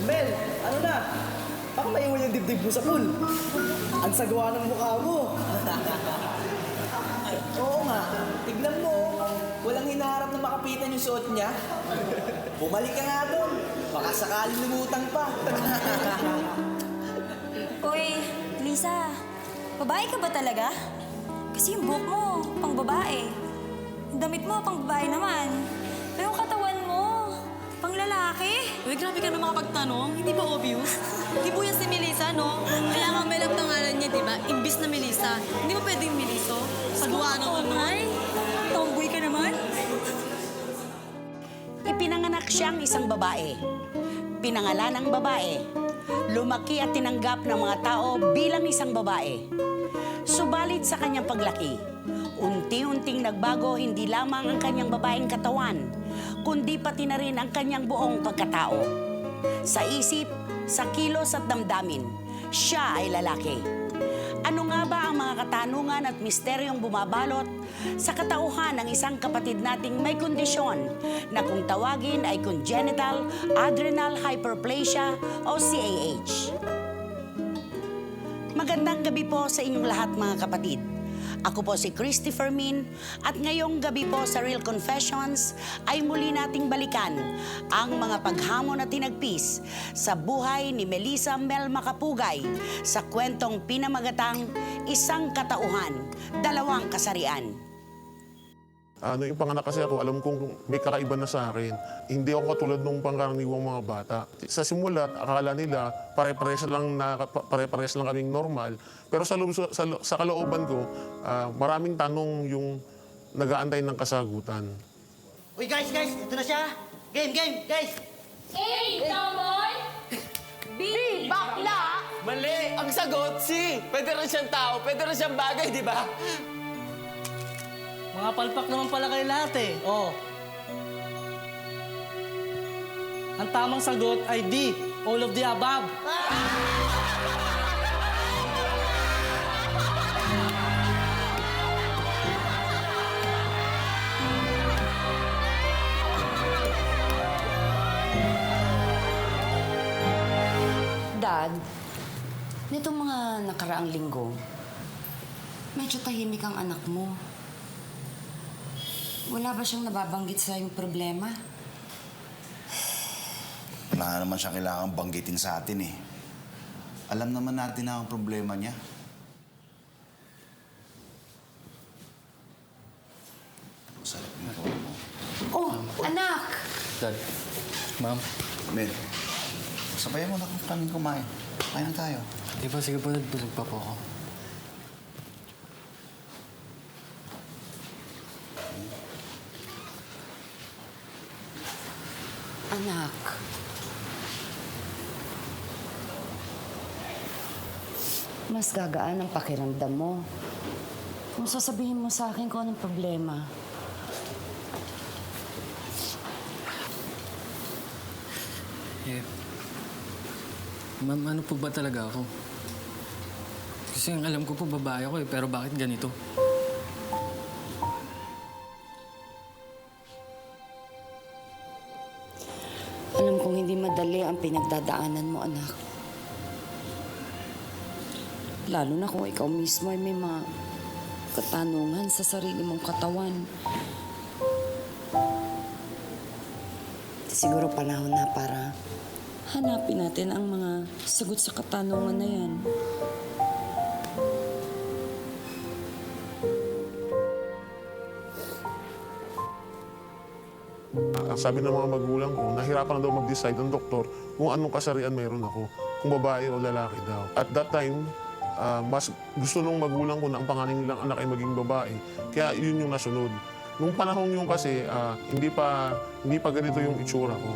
Mel, ano na? Baka maiwan yung dibdib mo sa pool. Ang sagawa ng mukha mo. Oo nga, tignan mo. Walang hinaharap na makapitan yung suot niya. Bumalik ka nga doon. Baka sakaling lumutang pa. Uy, Lisa, babae ka ba talaga? Kasi yung buhok mo, pang babae. Yung damit mo, pang babae naman. Pero yung katawan mo, pang lalaki. Uy, grabe ka naman makapagtanong. Hindi ba obvious? Hindi po yan si Melissa, no? Kaya nga may lang pangalan niya, di ba? Imbis na Melissa. Hindi mo pwedeng Meliso. Pagawa ng ano. Ay, tomboy ka naman. Ipinanganak siyang isang babae. Pinangalan ng babae. Lumaki at tinanggap ng mga tao bilang isang babae. Subalit sa kanyang paglaki, unti-unting nagbago hindi lamang ang kanyang babaeng katawan, kundi pati na rin ang kanyang buong pagkatao. Sa isip, sa kilos at damdamin, siya ay lalaki. Ano nga ba ang mga katanungan at misteryong bumabalot sa katauhan ng isang kapatid nating may kondisyon na kung tawagin ay congenital adrenal hyperplasia o CAH? Magandang gabi po sa inyong lahat mga kapatid. Ako po si Christopher Min at ngayong gabi po sa Real Confessions ay muli nating balikan ang mga paghamon at tinagpis sa buhay ni Melissa Mel Macapugay sa kwentong pinamagatang Isang Katauhan, Dalawang Kasarian. Yung panganak kasi ako, alam kong may kakaiba na sa akin. Hindi ako katulad nung pangkaraniwang mga bata. Sa simula, akala nila pare-pares lang kaming normal. Pero sa kalooban ko, maraming tanong yung nag-aantay ng kasagutan. Uy guys, ito na siya. Game, guys. A, tomboy. B, bakla. Mali! Ang sagot, si! Pwede rin siyang tao, pwede rin siyang bagay, di ba? Mga palpak naman pala kayo lahat eh. Oh. Ang tamang sagot ay D, all of the above. Dad, nitong mga nakaraang linggo, medyo tahimik ang anak mo. Wala ba siyang nababanggit sa yung problema? Wala naman siya kailangang banggitin sa atin eh. Alam naman natin na ang problema niya. Sarap yung kawan mo. Oh, anak! Dad, ma'am. Mel, sabayan mo na kami kumain. Kain na tayo. Di ba, sige po, busog pa po ako. Anak. Mas gagaan ang pakiramdam mo kung sasabihin mo sa akin kung anong problema. Ma'am, ano po ba talaga ako? Kasi ang alam ko po babae ako pero bakit ganito? Alam kong hindi madali ang pinagdadaanan mo, anak. Lalo na kung ikaw mismo ay may mga katanungan sa sarili mong katawan. Siguro panahon na para hanapin natin ang mga sagot sa katanungan na yan. Ang sabi ng mga magulang ko, nahirapan na daw mag-decide ang doktor kung anong kasarian mayroon ako, kung babae o lalaki daw. At that time, mas gusto nung magulang ko na ang pangalan nilang anak ay maging babae. Kaya yun yung nasunod. Nung panahon yung kasi, hindi pa ganito yung itsura ko.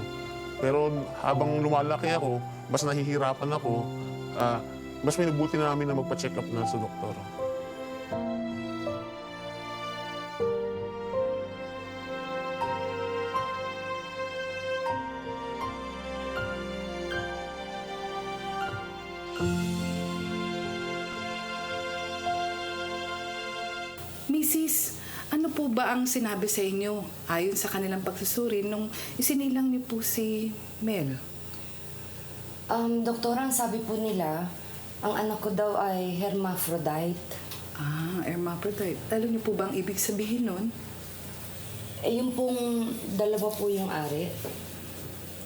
Pero habang lumalaki ako, mas nahihirapan ako, mas minabuti namin na magpa-check up na sa doktor. Mrs., ano po ba ang sinabi sa inyo ayon sa kanilang pagsusuri nung isinilang niyo po si Mel? Doktora, ang sabi po nila, ang anak ko daw ay hermaphrodite. Hermaphrodite. Alam niyo po ba ang ibig sabihin nun? Yung pong dalawa po yung ari.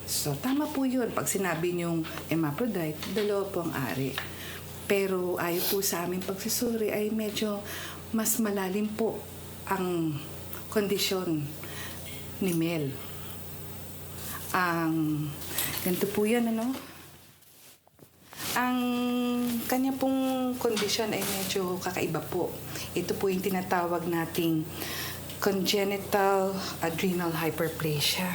So, tama po yun. Pag sinabi niyong hermaphrodite, dalawa po ang ari. Pero ayon po sa aming pagsusuri ay medyo mas malalim po ang kondisyon ni Mel. Ganito po yan, ano? Ang kanya pong kondisyon ay medyo kakaiba po. Ito po yung tinatawag nating congenital adrenal hyperplasia.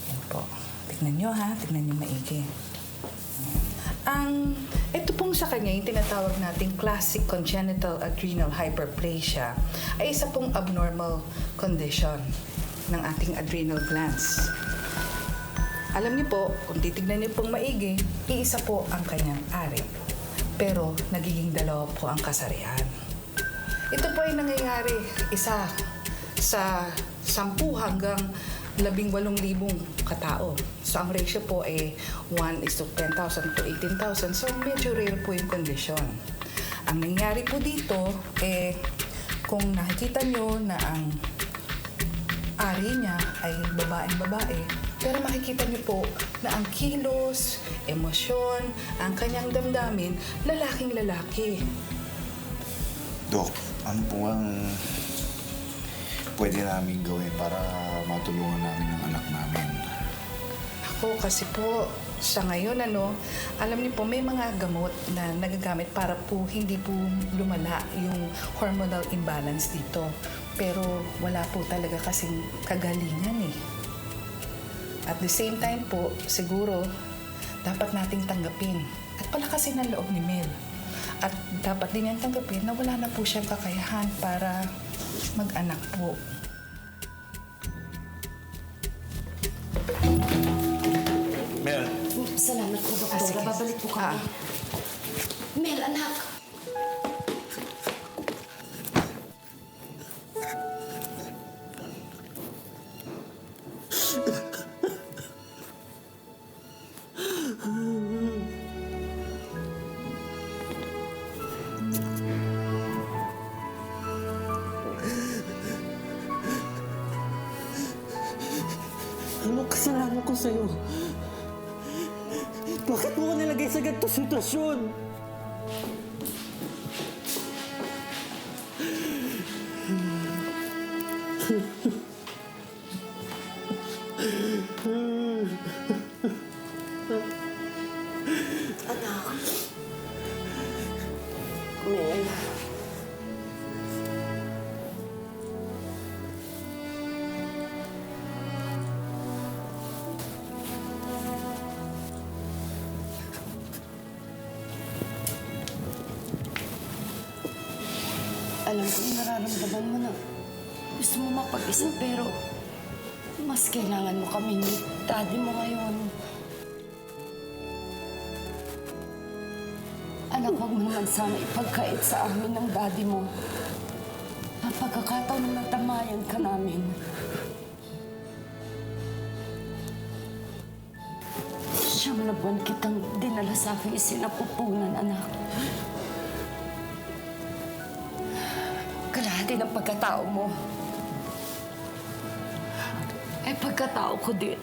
Yan po. Tignan nyo ha, tignan nyo maigi. Ito pong sa kanya, yung tinatawag nating classic congenital adrenal hyperplasia ay isa pong abnormal condition ng ating adrenal glands. Alam niyo po, kung titignan niyo pong maigi, iisa po ang kanyang ari. Pero nagiging dalawa po ang kasarian. Ito po ay nangyayari isa sa 10 hanggang 18,000 katao. So ang ratio po ay 1:10,000 to 18,000. So medyo rare po yung kondisyon. Ang nangyari po dito, kung nakikita niyo na ang ari niya ay babae, pero makikita niyo po na ang kilos, emosyon, ang kanyang damdamin, lalaking-lalaki. Dok, ano po ang pwede namin gawin para matulungan namin ang anak namin? Ako kasi po, sa ngayon, alam niyo po, may mga gamot na nagagamit para po hindi po lumala yung hormonal imbalance dito. Pero wala po talaga kasing kagalingan eh. At the same time po, siguro, dapat nating tanggapin at palakasin ang loob ni Mel. At dapat din niyang tanggapin na wala na po siyang kakayahan para mag-anak po. Mel, Salamat po, doktora. sige. Babalik po kami. Mel, anak. Anong kasalanan ko sa'yo? Bakit mo ko nilagay sa ganitong sitwasyon? Mel. Alam ko nararamdaman mo na gusto mo mapag-isa pero mas kailangan mo kami ni daddy mo ngayon. Anak, huwag mo naman sana ipagkait sa amin ng daddy mo. Ang pagkakataon na natamayan ka namin. Siyam na buwan kitang dinala sa aking isinapupunan, anak. Kalahati ng pagkatao mo ay pagkatao ko din.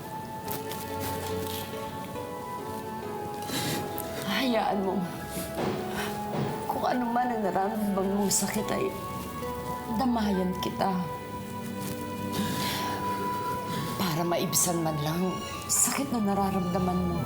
Hayaan mo. Kung ano man ang nararamdaman mong sakit ay damayan kita. Para maibsan man lang sakit na nararamdaman mo.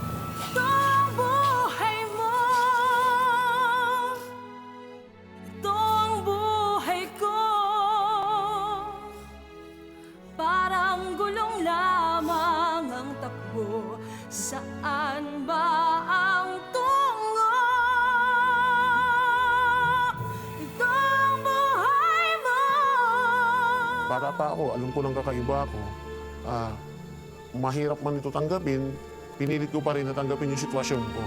Saan ba ang tungo? Itong buhay mo. Bata pa ako, alam ko ng kakaiba ko. Mahirap man ito tanggapin, pinilit ko pa rin na tanggapin yung sitwasyon ko.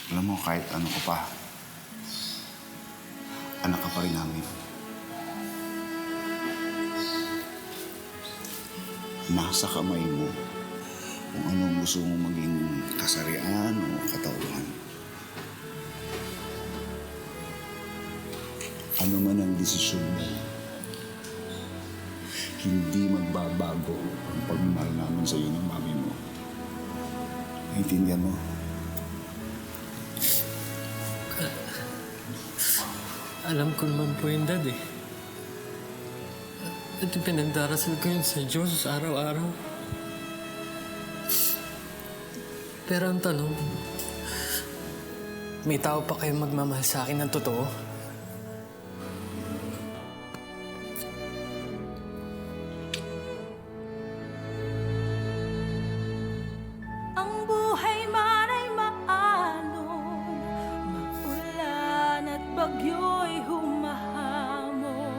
Alam mo, kahit ano ko pa, anak ka pa rin namin. Nasa kamay mo kung ano gusto mo maging kasarian o katauhan. Ano man ang desisyon mo, hindi magbabago ang pagmamahal namin sa iyo ng mami mo. Naintindihan mo? Alam ko naman po yun, Dad, eh. At pinagdarasal ko yun sa Diyos araw-araw. Pero ang tanong, may tao pa kayong magmamahal sa akin ng totoo? Ang buhay man ay maalon, maulan at bagyo'y humahamon.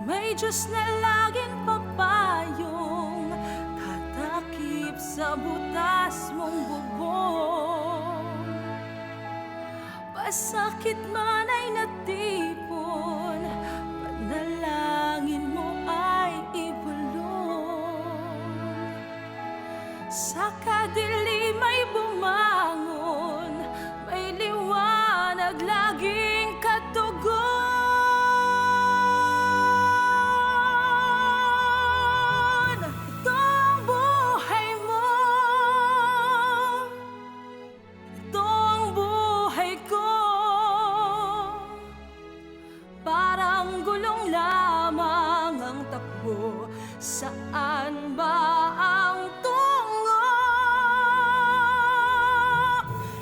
May Diyos na laging papayong tatakip sa butas mong bubong. Pasakit man ay natipon, panalangin mo ay ibulong. Sa kadilim ay bumangon, may liwanag laging katugon. Ito ang buhay mo, ito ang buhay ko. Parang gulong lamang ang takbo, saan ba ang tungo?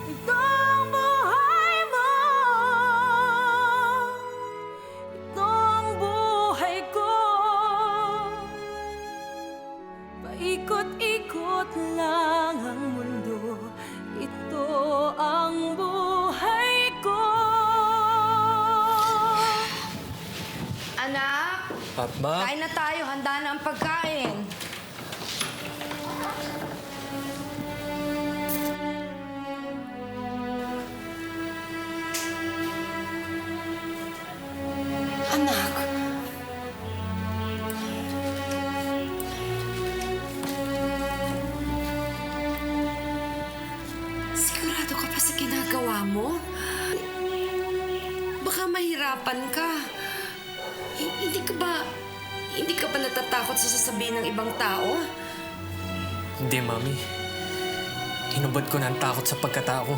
Ito ang buhay mo, ito ang buhay ko. Paikot-ikot lang ang mundo, ito ang buhay ko. Anak, Papa? kain na tayo. Handa na ang pagkain. Anak. Sigurado ka pa sa ginagawa mo? Baka mahirapan ka. Hindi ka ba natatakot sa sasabihin ng ibang tao? Hindi, Mami. Hinubad ko na ang takot sa pagkatao ko.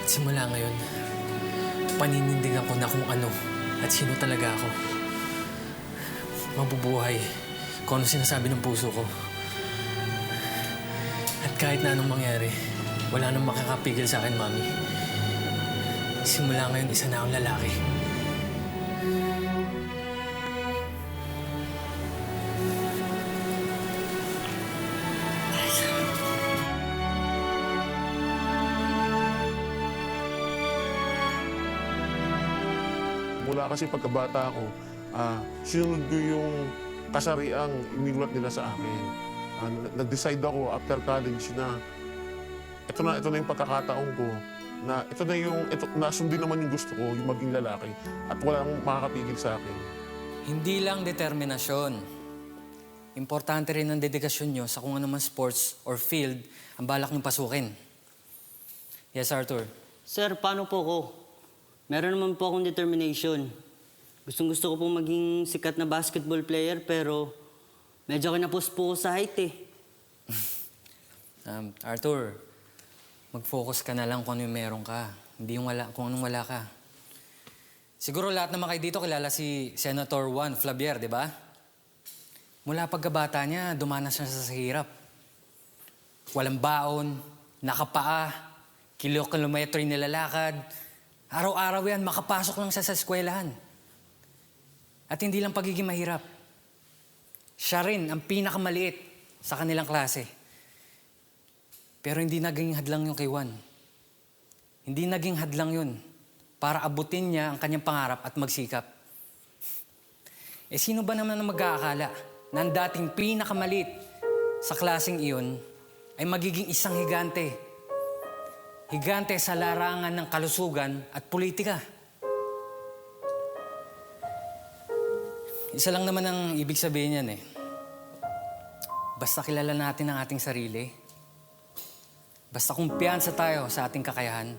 At simula ngayon, paninindigan ko na kung ano at sino talaga ako. Mabubuhay kung ano sinasabi ng puso ko. At kahit na anong mangyari, wala nang makakapigil sa akin, Mami. Simula ngayon, isa na akong lalaki. Mula kasi pagkabata ko, sinunod ko yung kasariang ininulat nila sa akin. Nag-decide ako after college na ito na yung pagkakataon ko na nasundin naman yung gusto ko, yung maging lalaki at walang makakapigil sa akin. Hindi lang determinasyon. Importante rin ang dedikasyon nyo sa kung ano man sports or field ang balak niyong pasukin. Yes, Arthur. Sir, paano po ko? Meron naman po akong determination. Gustong-gusto ko pong maging sikat na basketball player pero medyo kinapos po ko sa height eh. Arthur, mag-focus ka na lang kung ano yung meron ka. Hindi yung kung anong wala ka. Siguro lahat naman kayo dito kilala si Senator Juan Flavier, di ba? Mula pagkabata niya, dumanas siya sa hirap. Walang baon, nakapaa, kilometro yung nilalakad. Araw-araw yan, makapasok lang siya sa eskwelahan. At hindi lang pagiging mahirap. Siya rin ang pinakamaliit sa kanilang klase. Pero hindi naging hadlang yung kay Juan. Hindi naging hadlang yun para abutin niya ang kanyang pangarap at magsikap. Sino ba naman ang mag-aakala na ang dating pinakamaliit sa klaseng iyon ay magiging isang higante higante sa larangan ng kalusugan at politika. Isa lang naman ang ibig sabihin yan eh. Basta kilala natin ang ating sarili, basta kumpiyansa tayo sa ating kakayahan,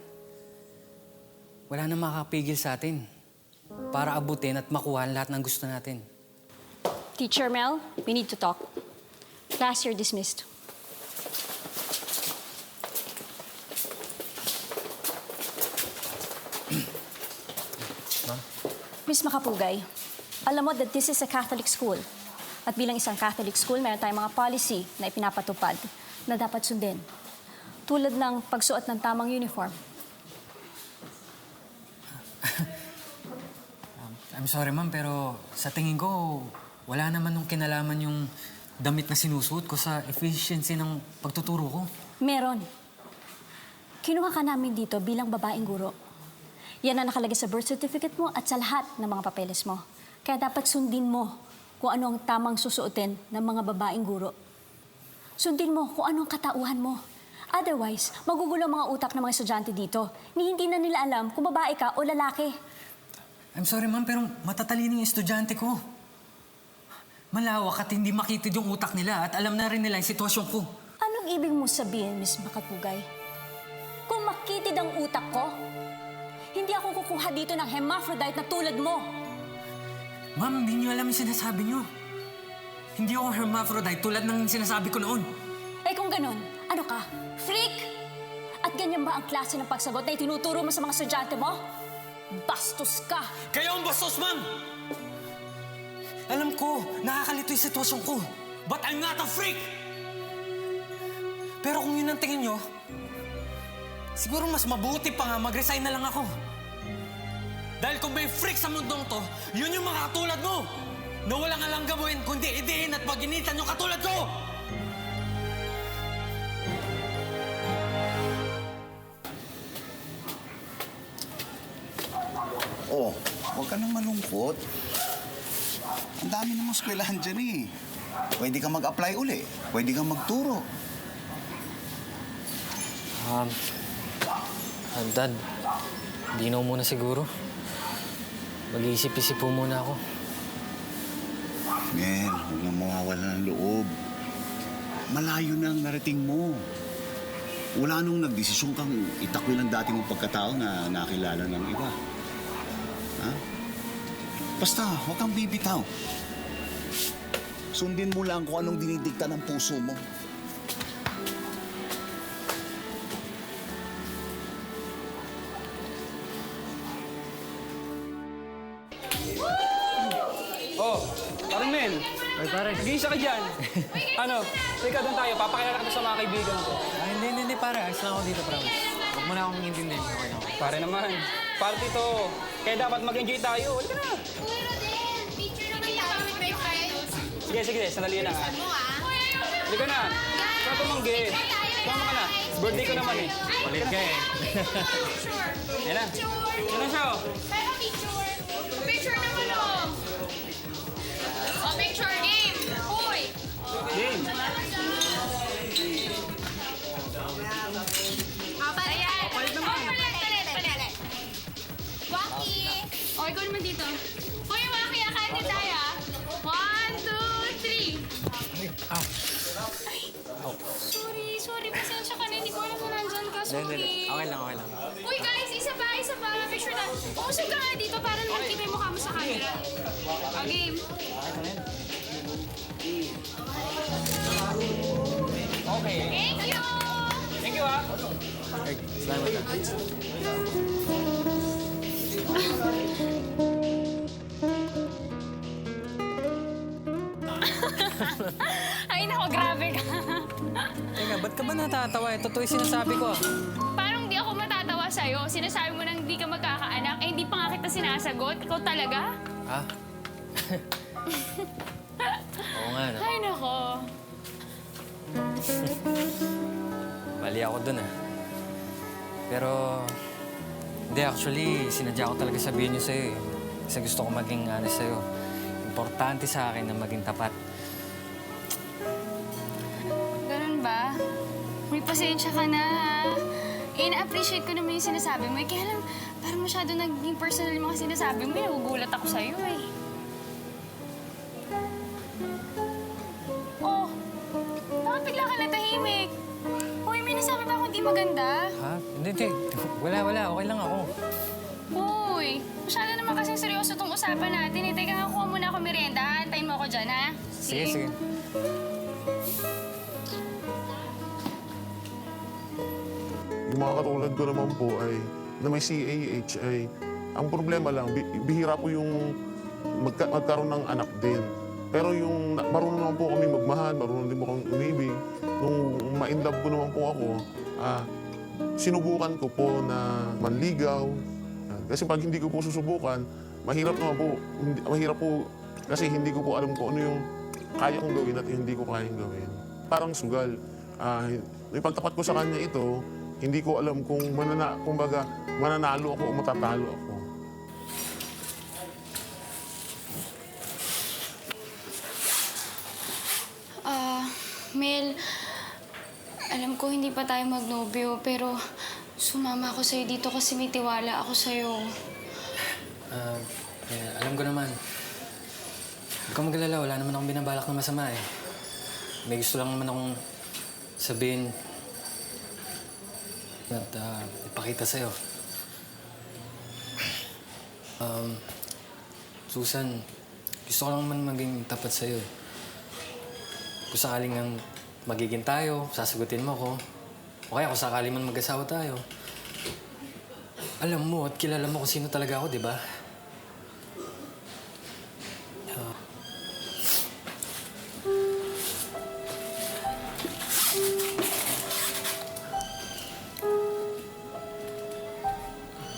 wala na makakapigil sa atin para abutin at makuha ang lahat ng gusto natin. Teacher Mel, we need to talk. Class, you're dismissed. Miss Makapugay, alam mo that this is a Catholic school. At bilang isang Catholic school, meron tayong mga policy na ipinapatupad na dapat sundin. Tulad ng pagsuot ng tamang uniform. I'm sorry ma'am, pero sa tingin ko, wala naman nung kinalaman yung damit na sinusuot ko sa efficiency ng pagtuturo ko. Meron. Kinuha ka namin dito bilang babaeng guro. Yan ang nakalagay sa birth certificate mo at sa lahat ng mga papeles mo. Kaya dapat sundin mo kung ano ang tamang susuotin ng mga babaeng guro. Sundin mo kung ano ang katauhan mo. Otherwise, magugulo ang mga utak ng mga estudyante dito. Hindi na nila alam kung babae ka o lalaki. I'm sorry ma'am, pero matatalino yung estudyante ko. Malawak at hindi makitid yung utak nila at alam na rin nila yung sitwasyon ko. Anong ibig mo sabihin, Miss Makapugay? Kung makitid ang utak ko, hindi ako kukuha dito ng hermaphrodite na tulad mo. Ma'am, hindi niyo alam yung sinasabi niyo. Hindi ako hermaphrodite tulad ng sinasabi ko noon. Eh kung ganun, ano ka? Freak? At ganyan ba ang klase ng pagsagot na itinuturo mo sa mga estudyante mo? Bastos ka! Kayo ang bastos, ma'am! Alam ko, nakakalito yung sitwasyon ko. But I'm not a freak! Pero kung yun ang tingin nyo, siguro mas mabuti pa nga mag-resign na lang ako. Dahil kung may freak sa mundong to, yun yung mga katulad mo! Na walang alang gawin, kundi idehin at paginitan yung katulad ko! Oh, huwag ka nang malungkot. Ang dami namang eskwelahan dyan eh. Pwede kang mag-apply uli. Pwede kang magturo. Dad, di na muna siguro. Mag-iisip-isip po muna ako. Mel, huwag nang mawawala ng loob. Malayo na ang narating mo. Wala nung nagdesisyon kang itakwil ang dati mong pagkatao na nakilala ng iba. Ha? Basta, huwag kang bibitaw. Sundin mo lang kung anong dinidikta ng puso mo. Oh, parang men. Ay, pare. Nag-iisa ka dyan. Ano, teka doon tayo. Papakilala ka sa mga kaibigan ko. Hindi, pare. Ayos lang ako dito, promise. Huwag mo na akong intindihin. Okay lang. Pare naman, party to. Kaya dapat mag-enjoy tayo. Halika na. Sige, sandali na. Halika na. Saan tumanggi? Sumama ka na. Birthday ko naman eh. Palit ka eh. Yan na. Yan na siya oh. Picture naman oh! Oh, picture game! Uy! Game. Ayan! Palit! Waki! O, ikaw naman dito. Uy, Waki, akain din tayo ah. 1, 2, 3. Sorry, pasensya ka na. Hindi ko alam na nandyan ka. Sorry. Okay lang. Uy, guys, isa pa. Picture na. Umusog ka nga dito para magkita yung mukha mo sa camera. O, game. Okay. Thank you! Thank you ah. Ay, salamat na. Ay, nako, grabe ka. Teka, ba't ka ba natatawa? Totoo yung sinasabi ko ah. Parang di ako matatawa sa'yo. Sinasabi mo nang di ka magkakaanak, eh hindi pa nga kita sinasagot. Ikaw talaga? Ha? Oo nga, no? Ay, nako. Mali ako dun ah. Pero, hindi actually, sinadya ko talaga sabihin niyo sa'yo eh. Kasi gusto ko maging honest sa'yo. Importante sa akin na maging tapat. Ganun ba? May pasensya ka na, ha? ina-appreciate ko naman yung sinasabi mo. Kaya lang, parang masyado naging personal yung mga sinasabi mo. Nagugulat ako sa'yo eh. Oh, bakit bigla ka natahimik? Hoy, may nasabi ba akong di maganda? Ha? Hindi. Wala. Okay lang ako. Hoy, masyado naman kasing seryoso tong usapan natin eh. Teka, kuha muna ako merienda. Antayin mo ako dyan, ha? Sige. Yung mga katulad ko naman po ay na may CAH ay ang problema lang, bihira po yung magkaroon ng anak din. Pero yung marunong naman po kami magmahal, marunong din po kami umibig. Nung ma-inlove ko naman po ako, sinubukan ko po na manligaw. Kasi pag hindi ko po susubukan, mahirap naman po, kasi hindi ko po alam kung ano yung kaya kong gawin at hindi ko kayang gawin. Parang sugal. Yung pagtapat ko sa kanya ito, hindi ko alam kung mananalo ako o matatalo ako. Mel, alam ko hindi pa tayo magnobyo, pero sumama ako sa'yo dito kasi may tiwala ako sa'yo. Alam ko naman. Huwag kang magalala, wala naman akong binabalak na masama eh. May gusto lang naman akong sabihin at ipakita sa'yo. Susan, gusto ko lang naman maging tapat sa'yo eh. Kung sakaling ang magiging tayo, sasagutin mo ko. O kaya kung sakaling man mag-asawa tayo, alam mo at kilala mo kung sino talaga ako, di ba?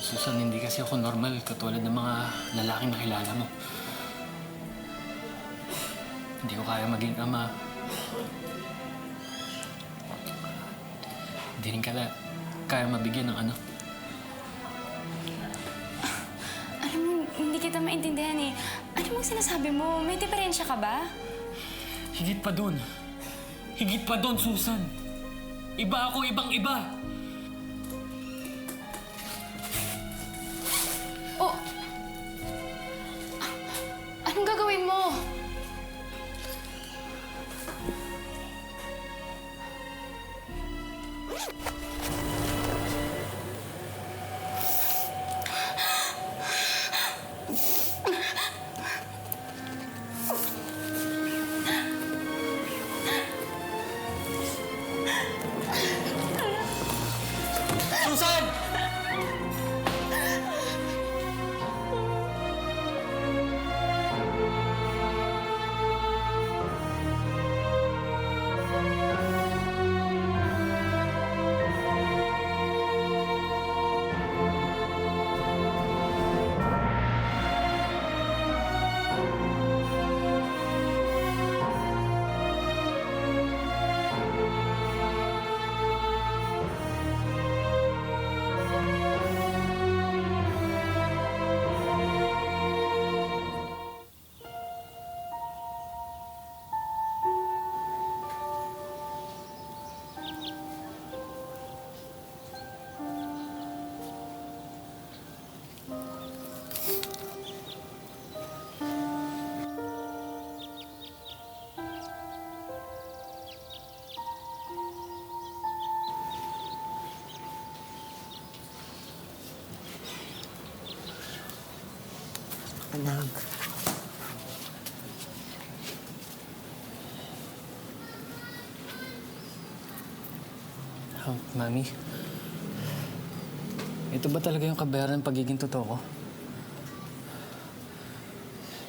Susan, hindi kasi ako normal katulad ng mga lalaking nakilala mo. Hindi ko kaya maging ama. Hindi rin kaya mabigyan ng anak. Alam mo, hindi kita maintindihan eh. Ano mong sinasabi mo? May diferensya ka ba? Higit pa doon. Higit pa doon, Susan. Iba ako, ibang-iba. Oh! Anong gagawin mo? Susan! Anak. Mami, ito ba talaga yung kabayaran ng pagiging totoo ko?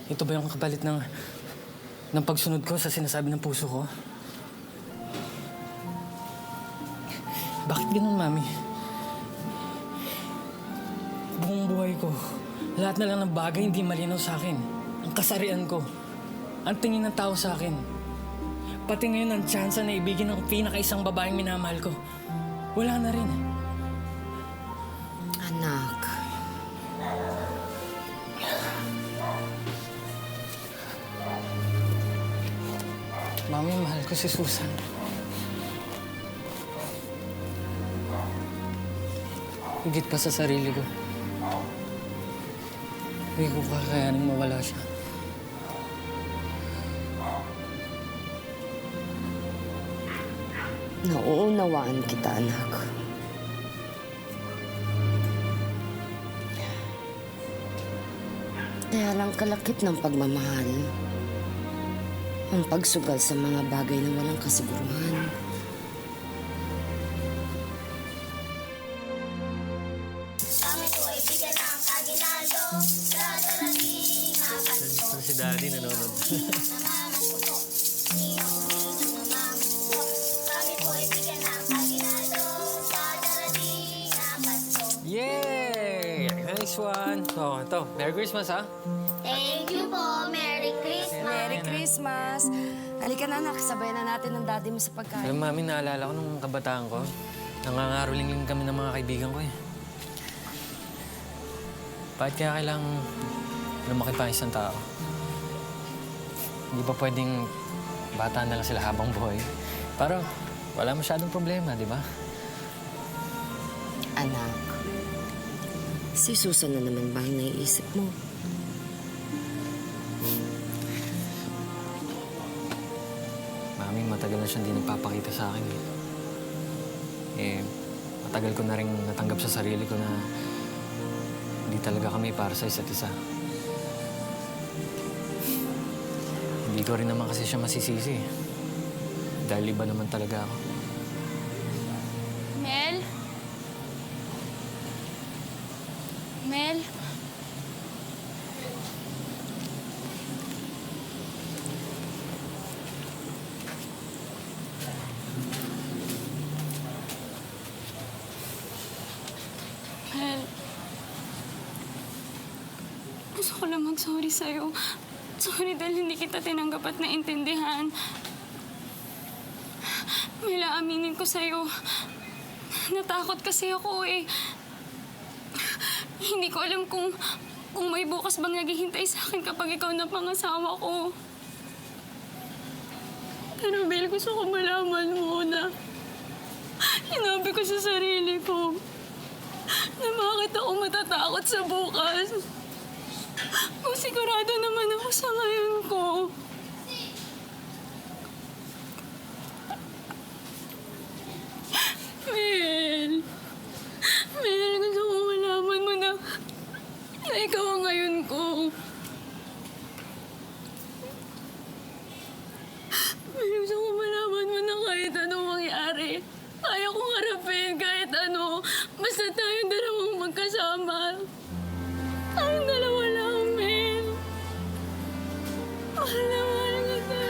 Ito ba yung kapalit ng pagsunod ko sa sinasabi ng puso ko? Bakit ganun, Mami? Buong buhay ko, lahat na lang ng bagay hindi malinaw sa akin. Ang kasarian ko, ang tingin ng tao sa akin. Pati ngayon ang tsansa na ibigin ng pinakaisang babaeng minamahal ko. Wala na rin. Anak. Mami, mahal ko si Susan. Higit pa sa sarili ko. Hindi ko kakayanin mawala siya. Nauunawaan kita, anak. Kaya lang kalakip ng pagmamahal ang pagsugal sa mga bagay na walang kasiguruhan. Si Daddy nanonood. Yay! Nice one. Oh, ito. Merry Christmas, ha? Thank you po. Merry Christmas. Merry Christmas! Halika na, anak. Sabayan na natin ang daddy mo sa pagkain. Alam, Mami, naalala ko nung kabataan ko. Nangangaroling kami ng mga kaibigan ko, eh. Bakit kaya kailangang lumaki pa isang tao? Hindi ba pwedeng bata na lang sila habang buhay? Parang wala masyadong problema, di ba? Anak, si Susan na naman ba ang naiisip mo? Mami, matagal na siyang di nagpapakita sa akin, eh. Matagal ko na rin natanggap sa sarili ko na hindi talaga kami para sa isa't isa. Hindi ko rin naman kasi siya masisisi. Dahil iba naman talaga ako. Mel? Mel? Mel? Gusto ko lang mag-sorry sa'yo. Sorry dahil hindi kita tinanggap at naintindihan. May aminin ko sa'yo. Natakot kasi ako eh. Hindi ko alam kung may bukas bang naghihintay sa akin kapag ikaw na pangasawa ko. Pero Bel, gusto ko malaman mo na hinabi ko sa sarili ko na bakit ako matatakot sa bukas. Kung sigurado naman ako sa ngayon ko. Mel, gusto ko malaman mo na ikaw ang ngayon ko. Mel, gusto ko malaman mo na kahit anong mangyari, kaya kong harapin kahit ano. Basta tayong dalawang magkasama. Tayong dalawa lang, Mel. Mahal na mahal kita.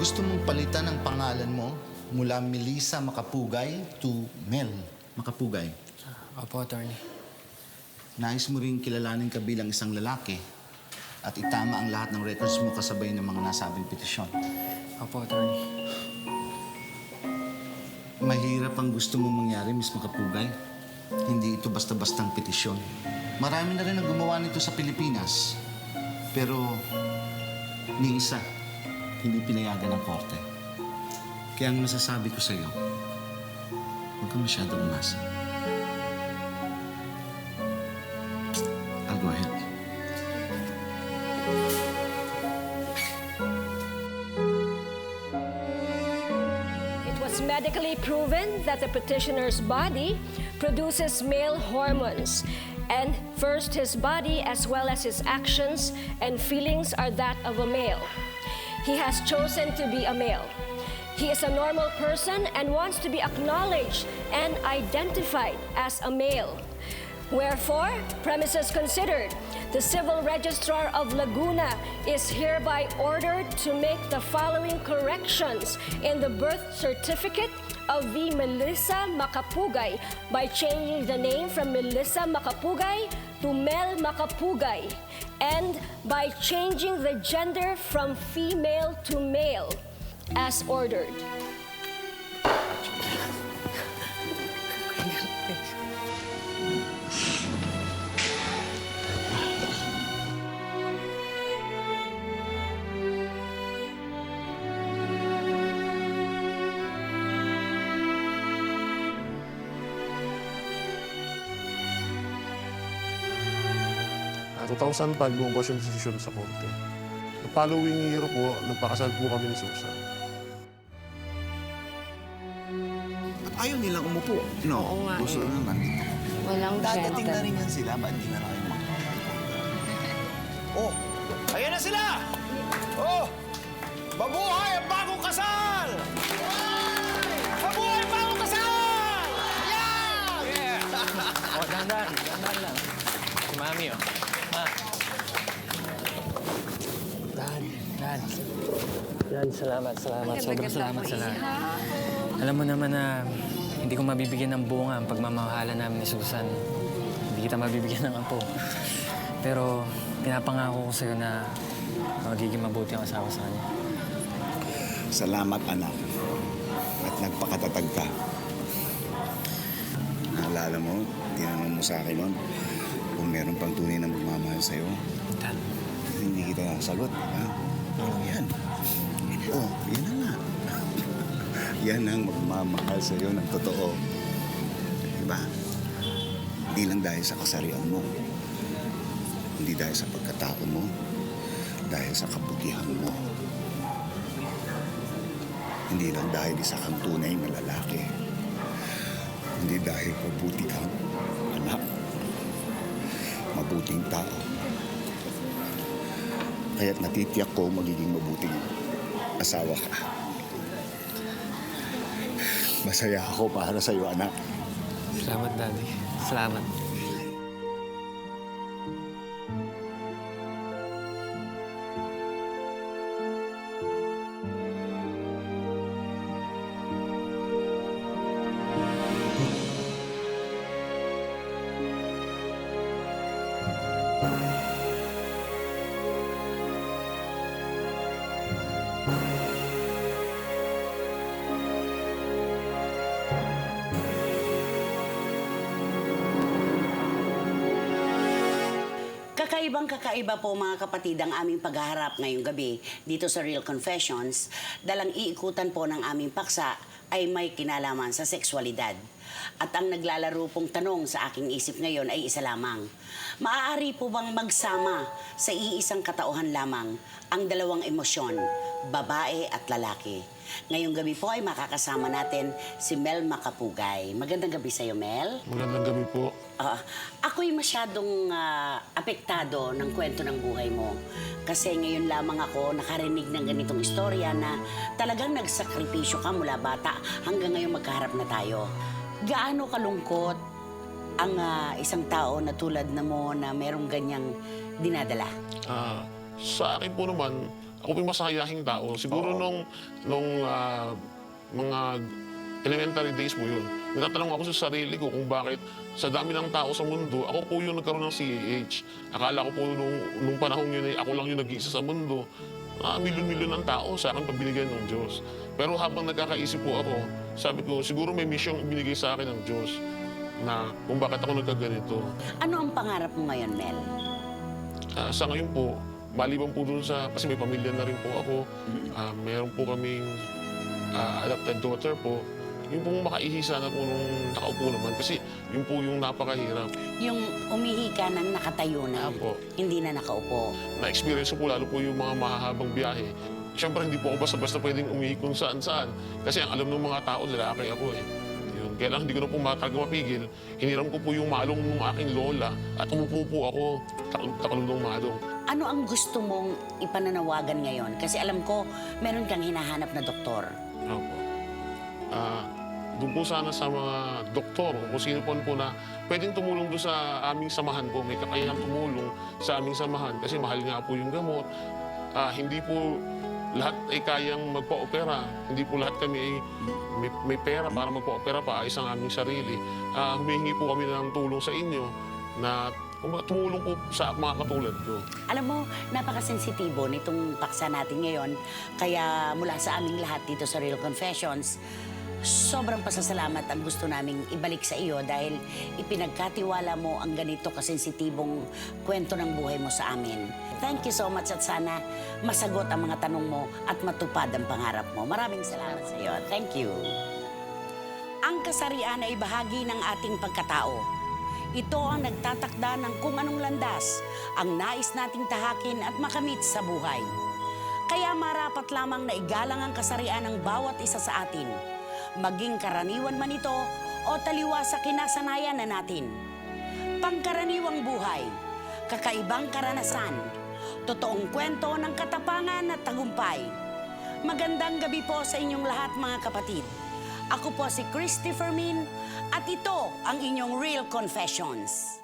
Gusto mong palitan ang pangalan mo mula Melissa Makapugay to Mel Makapugay. Opo, attorney. Nais mo rin kilalanin ka bilang isang lalaki at itama ang lahat ng records mo kasabay ng mga nasabing petisyon. Opo, attorney. Mahirap ang gusto mong mangyari, Miss Makapugay. Hindi ito basta-bastang petisyon. Marami na rin ang gumawa nito sa Pilipinas. Pero ni isa, hindi pinayagan ng korte. Kaya ang masasabi ko sa'yo, huwag ka masyadong umasa. I'll go ahead. It was medically proven that the petitioner's body produces male hormones. And first, his body as well as his actions and feelings are that of a male. He has chosen to be a male. He is a normal person and wants to be acknowledged and identified as a male. Wherefore, premises considered, the Civil Registrar of Laguna is hereby ordered to make the following corrections in the birth certificate of the Melissa Macapugay by changing the name from Melissa Macapugay to Mel Macapugay, and by changing the gender from female to male, as ordered. Sa 2005, lumabas yung desisyon sa korte. The following year po, nagpakasal po kami ni Susan. At ayaw nilang umupo. No, Oo nga gusto eh. naman. Walang Dadating na rin gentleman. yan sila, ba't di na lang kayo Oh, ayan na sila! Oh, mabuhay ang bagong kasal! Mabuhay ang bagong kasal! Yeah! Oh, dahan-dahan lang. Si Mami, oh. Ma. Dan, salamat. Sobrang salamat sa lahat. Alam mo naman na hindi ko mabibigyan ng bunga ang pagmamahalan namin ni Susan. Hindi kita mabibigyan ng apo. Pero pinapangako ko sa'yo na magiging mabuti ang asawa sa kanya. Salamat, anak. At nagpakatatag ka. Naalala mo, tinanong mo sa akin noon kung meron pang tunay na magmamahal sa'yo. Dad. Hindi kita nasagot, ha? Yan. Oh, yan na nga. Yan ang magmamahal sa'yo ng totoo. Diba? Hindi lang dahil sa kasarian mo. Hindi dahil sa pagkatao mo. Dahil sa kabutihan mo. Hindi lang dahil isa kang tunay na lalaki. Hindi dahil mabuti kang anak. Mabuting tao. Kaya't natitiyak ko magiging mabuting asawa ka. Masaya ako para sa'yo, anak. Salamat, Daddy. Salamat. Kakaibang-kakaiba po mga kapatid ang aming paghaharap ngayong gabi dito sa Real Confessions. Dalang iikutan po ng aming paksa ay may kinalaman sa sexualidad. At ang naglalaro pong tanong sa aking isip ngayon ay isa lamang. Maaari po bang magsama sa iisang katauhan lamang ang dalawang emosyon, babae at lalaki? Ngayong gabi po ay makakasama natin si Mel Macapugay. Magandang gabi sa'yo, Mel. Magandang gabi po. Ako'y masyadong apektado ng kwento ng buhay mo. Kasi ngayon lamang ako nakarinig ng ganitong istorya na talagang nagsakripisyo ka mula bata hanggang ngayon magkaharap na tayo. Gaano kalungkot ang isang tao na tulad na mo na merong ganyang dinadala? Sa akin po naman, ako po yung masayahing tao. Siguro nung mga elementary days mo yun, natatanong ako sa sarili ko kung bakit sa dami ng tao sa mundo, ako po yung nagkaroon ng CAH. Akala ko po nung panahon yun, ako lang yung nag-iisa sa mundo. Milyon-milyon ng tao sa akin pabinigyan ng Diyos. Pero habang nagkakaisip po ako, sabi ko, siguro may misyong binigay sa akin ng Diyos na kung bakit ako nagkaganito. Ano ang pangarap mo ngayon, Mel? Sa ngayon po, maliban po dun sa, kasi may pamilya na rin po ako, meron po kaming adopted daughter po, yung pong makaihisa na po nung nakaupo naman, kasi yun po yung napakahirap. Yung umihi ka ng nakatayo na, hindi na nakaupo. Na-experience ko po lalo po yung mga mahahabang biyahe. Siyempre, hindi po ako basta-basta pwedeng umihi kung saan-saan. Kasi ang alam ng mga tao, lalaki ako eh. Yun. Kaya lang hindi ko na po talaga mapigil. Hiniram ko po yung malong ng aking lola at umupo po ako, takalong malong. Ano ang gusto mong ipananawagan ngayon? Kasi alam ko, meron kang hinahanap na doktor. Opo. Doon po sana sa mga doktor o kung sino po na pwedeng tumulong doon sa aming samahan po. May kakayahan tumulong sa aming samahan kasi mahal nga po yung gamot. Hindi po lahat ay kayang magpa-opera. Hindi po lahat kami ay may pera para magpa-opera pa ayos ang aming sarili. Humihingi po kami ng tulong sa inyo na tumulong po sa mga katulad ko. Alam mo, napakasensitibo nitong paksa natin ngayon. Kaya mula sa aming lahat dito sa Real Confessions, sobrang pasasalamat ang gusto naming ibalik sa iyo dahil ipinagkatiwala mo ang ganito kasensitibong kwento ng buhay mo sa amin. Thank you so much at sana masagot ang mga tanong mo at matupad ang pangarap mo. Maraming salamat sa iyo. Thank you. Ang kasarian ay bahagi ng ating pagkatao. Ito ang nagtatakda ng kung anong landas ang nais nating tahakin at makamit sa buhay. Kaya marapat lamang na igalang ang kasarian ng bawat isa sa atin, maging karaniwan man ito o taliwa sa kinasanayan na natin. Pangkaraniwang buhay, kakaibang karanasan, totoong kwento ng katapangan at tagumpay. Magandang gabi po sa inyong lahat mga kapatid. Ako po si Christy Fermin at ito ang inyong Real Confessions.